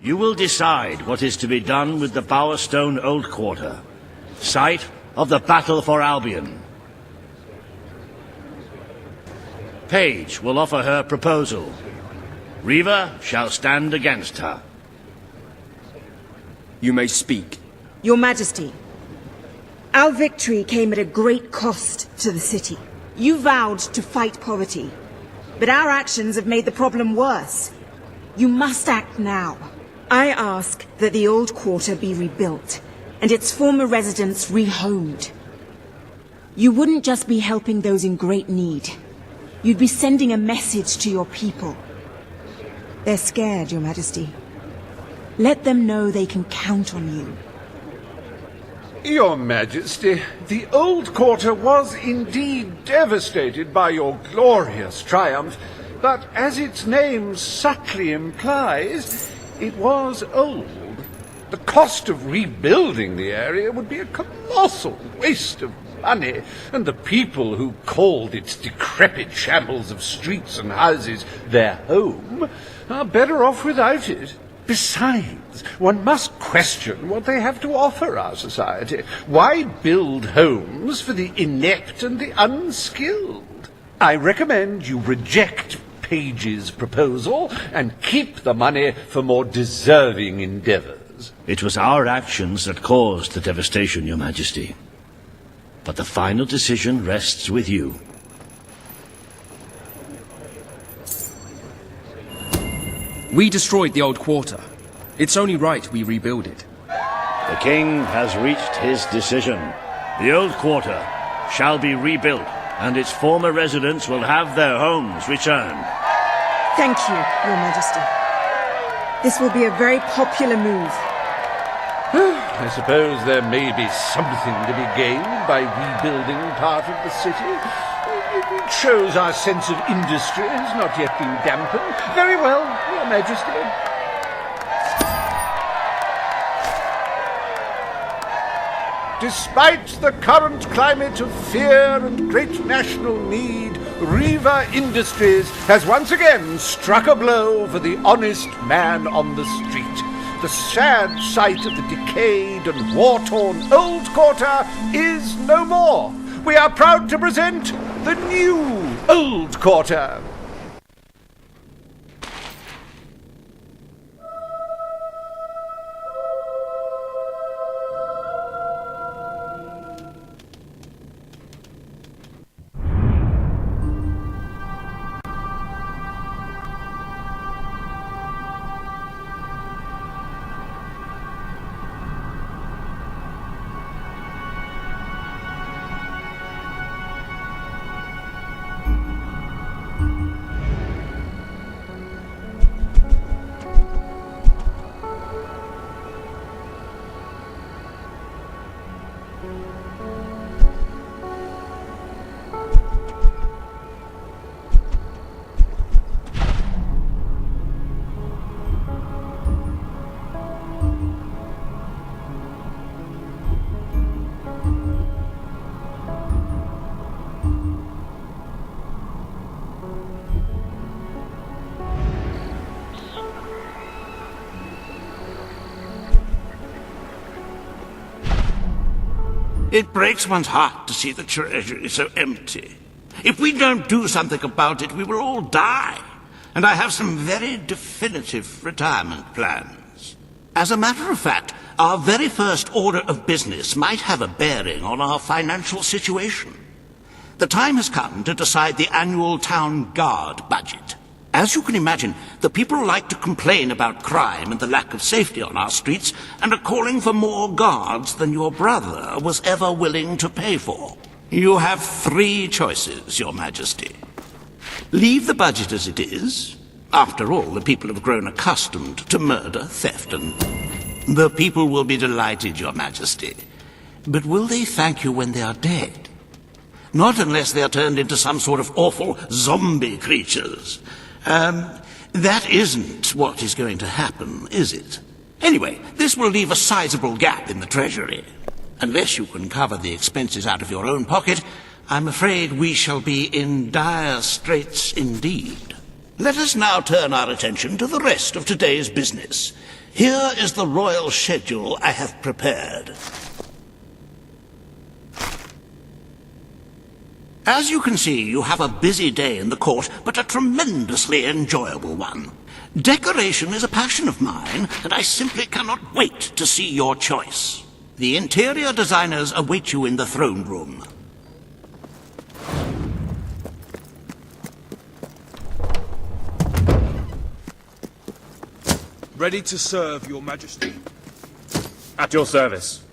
You will decide what is to be done with the Bowerstone Old Quarter, site of the Battle for Albion. Paige will offer her proposal. Reva shall stand against her. You may speak. Your Majesty, our victory came at a great cost to the city. You vowed to fight poverty, but our actions have made the problem worse. You must act now. I ask that the old quarter be rebuilt, and its former residents rehomed. You wouldn't just be helping those in great need. You'd be sending a message to your people. They're scared, Your Majesty. Let them know they can count on you. Your Majesty, the old quarter was indeed devastated by your glorious triumph, but as its name subtly implies, it was old. The cost of rebuilding the area would be a colossal waste of money, and the people who called its decrepit shambles of streets and houses their home are better off without it. Besides, one must question what they have to offer our society. Why build homes for the inept and the unskilled? I recommend you reject Paige's proposal and keep the money for more deserving endeavors. It was our actions that caused the devastation, Your Majesty. But the final decision rests with you. We destroyed the old quarter. It's only right we rebuild it. The king has reached his decision. The old quarter shall be rebuilt, and its former residents will have their homes returned. Thank you, Your Majesty. This will be a very popular move. I suppose there may be something to be gained by rebuilding part of the city. It shows our sense of industry has not yet been dampened. Very well, Your Majesty. Despite the current climate of fear and great national need, Reva Industries has once again struck a blow for the honest man on the street. The sad sight of the decayed and war-torn old quarter is no more. We are proud to present the new old quarter. It breaks one's heart to see the treasury so empty. If we don't do something about it, we will all die. And I have some very definitive retirement plans. As a matter of fact, our very first order of business might have a bearing on our financial situation. The time has come to decide the annual town guard budget. As you can imagine, the people like to complain about crime and the lack of safety on our streets and are calling for more guards than your brother was ever willing to pay for. You have 3 choices, Your Majesty. Leave the budget as it is. After all, the people have grown accustomed to murder, theft, and... The people will be delighted, Your Majesty. But will they thank you when they are dead? Not unless they are turned into some sort of awful zombie creatures. That isn't what is going to happen, is it? Anyway, this will leave a sizable gap in the treasury. Unless you can cover the expenses out of your own pocket, I'm afraid we shall be in dire straits indeed. Let us now turn our attention to the rest of today's business. Here is the royal schedule I have prepared. As you can see, you have a busy day in the court, but a tremendously enjoyable one. Decoration is a passion of mine, and I simply cannot wait to see your choice. The interior designers await you in the throne room. Ready to serve, Your Majesty. At your service.